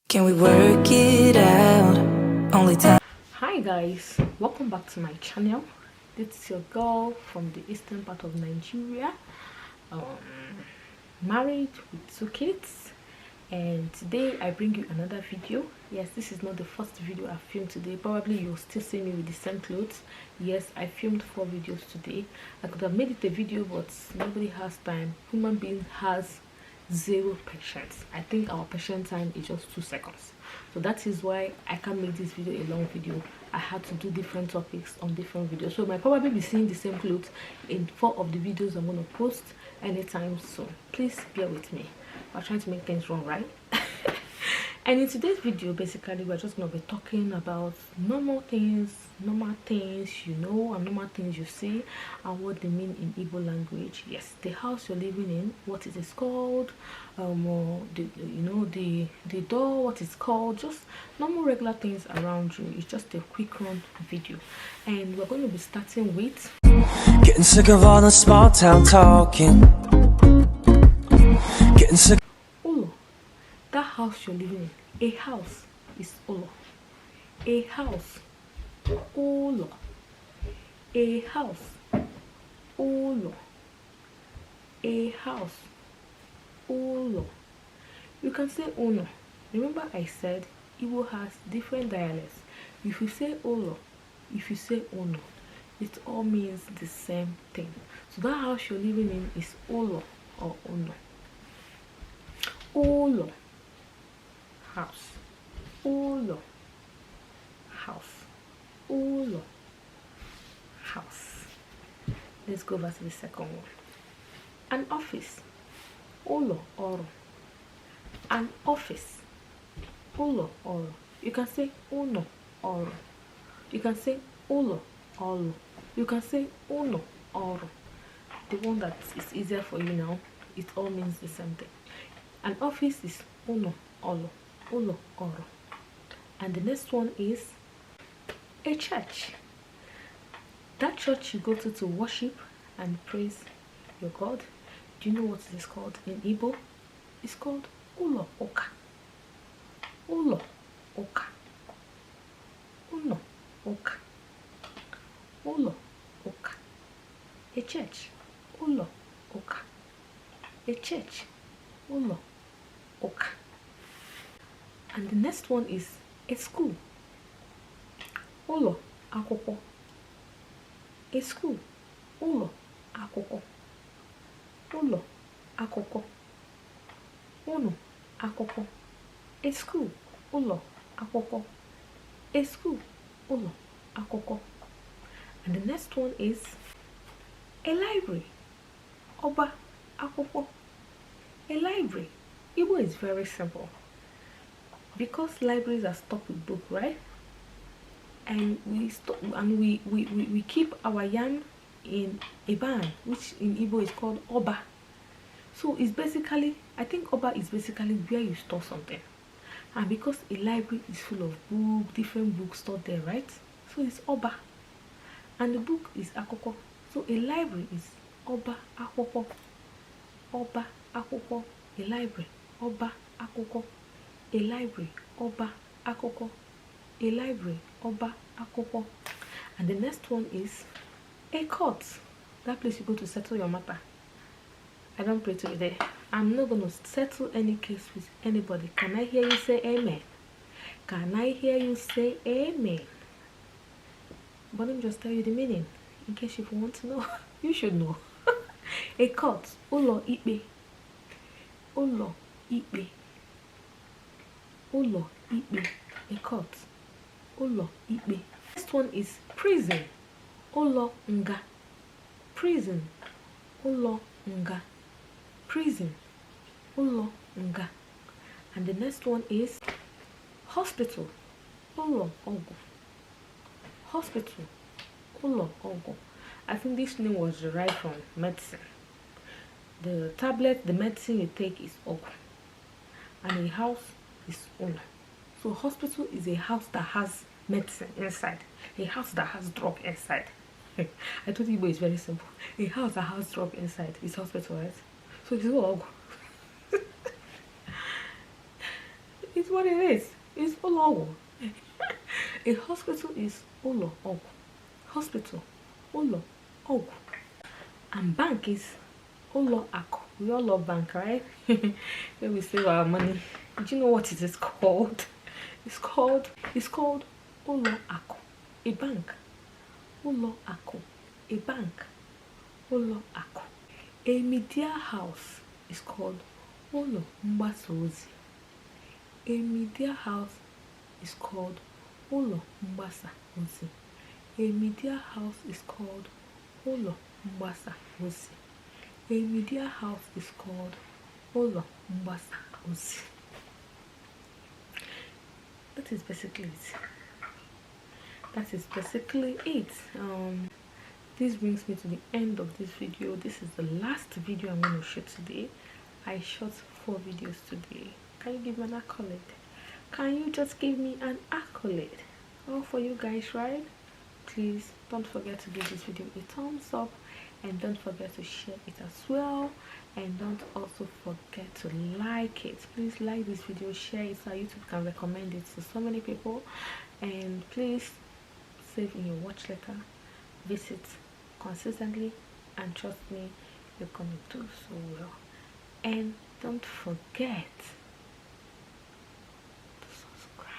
Can we work it out? Only time. Hi guys, welcome back to my channel. This is your girl from the eastern part of Nigeria, married with 2 kids, and today I bring you another video. Yes, this is not the first video I filmed today. Probably you'll still see me with the same clothes. Yes, I filmed 4 videos today. I could have made it a video, but nobody has time. Human being has 0 patience. I think our patience time is just 2 seconds. So that is why I can't make this video a long video. I had to do different topics on different videos. So you might probably be seeing the same clothes in 4 of the videos I'm going to post anytime soon. Please bear with me. We're trying to make things wrong, right? And in today's video, basically, we're just going to be talking about normal things you know, and normal things you see, and what they mean in Igbo language. Yes, the house you're living in, what it is called, the door, what it's called, just normal regular things around you. It's just a quick run video, and we're going to be starting with getting sick of all the small town talking. Getting sick. Olo. That house you're living in. A house is Olo. A house. Olo. A house. Olo. A house. Olo. You can say Ono. Remember I said Igbo has different dialects. If you say Olo, if you say Ono, it all means the same thing. So that house you're living in is Olo or Ono. Olo. House. Olo. House. Olo. House. Let's go back to the second one. An office. Olo oro. An office. Olo oro. You can say uno oro. You can say olo oro. You can say uno oro. The one that is easier for you now, it all means the same thing. An office is uno olo. Ulo oro. And the next one is a church. That church you go to worship and praise your God. Do you know what it is called in Igbo? It's called Ulo Oka. Ulo Oka. Ulo Oka. Ulo Oka. A church. Ulo Oka. A church. Ulo Oka. And the next one is a school. Ulo akwukwo. A school. Ulo akwukwo. Ulo akwukwo. Uno akwukwo. A school. Ulo akwukwo. A school. Ulo akwukwo. And the next one is a library. Oba akwukwo. A library. Igbo is very simple. Because libraries are stocked with books, right? And we keep our yam in a barn, which in Igbo is called Oba. So it's basically, I think Oba is basically where you store something. And because a library is full of books, different books stored there, right? So it's Oba. And the book is akwukwo. So a library is Oba akwukwo. Oba akwukwo. A library. Oba akwukwo. A library, Oba akwukwo. A library, Oba akwukwo. And the next one is a court. That place you go to settle your matter. I don't pray to you there. I'm not going to settle any case with anybody. Can I hear you say amen? Can I hear you say amen? But let me just tell you the meaning, in case you want to know. You should know. A court, Ulo ikpe. Ulo ikpe. Ulo ikpe. A court. Ulo ikpe. Next one is prison. Ulo nga. Prison. Ulo nga. Prison. Ulo nga. And the next one is hospital. Ulo ogu. Hospital. Ulo ogu. I think this name was derived from medicine. The tablet, the medicine you take is ogu. And a house is Ulo. So hospital is a house that has medicine inside. A house that has drug inside. I told you Igbo is very simple. A house that has drug inside is hospital, right? So it's all It's what it is. It's ulo. A hospital is ulo og. Hospital, ulo og. And bank is ulo ako. We all love bank, right? Where we save our money. Do you know what it is called? It's called ulo ako. A bank. Ulo ako. A bank. Ulo ako. A media house is called ulo mgbasaozi. A media house is called ulo mgbasaozi. A media house is called ulo mgbasaozi. A media house is called ulo mgbasaozi. That is basically it. That is basically it. This brings me to the end of this video. This is the last video I'm going to shoot today. I shot 4 videos today. Can you give me an accolade? Can you just give me an accolade? All for you guys, right? Please don't forget to give this video a thumbs up, and don't forget to share it as well, and don't also forget to like it. Please like this video, share it so YouTube can recommend it to so many people, and please save in your watch letter, visit consistently, and trust me, you're gonna do so well. And don't forget to subscribe.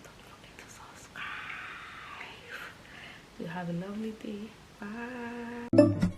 Don't forget to subscribe. You have a lovely day. Bye.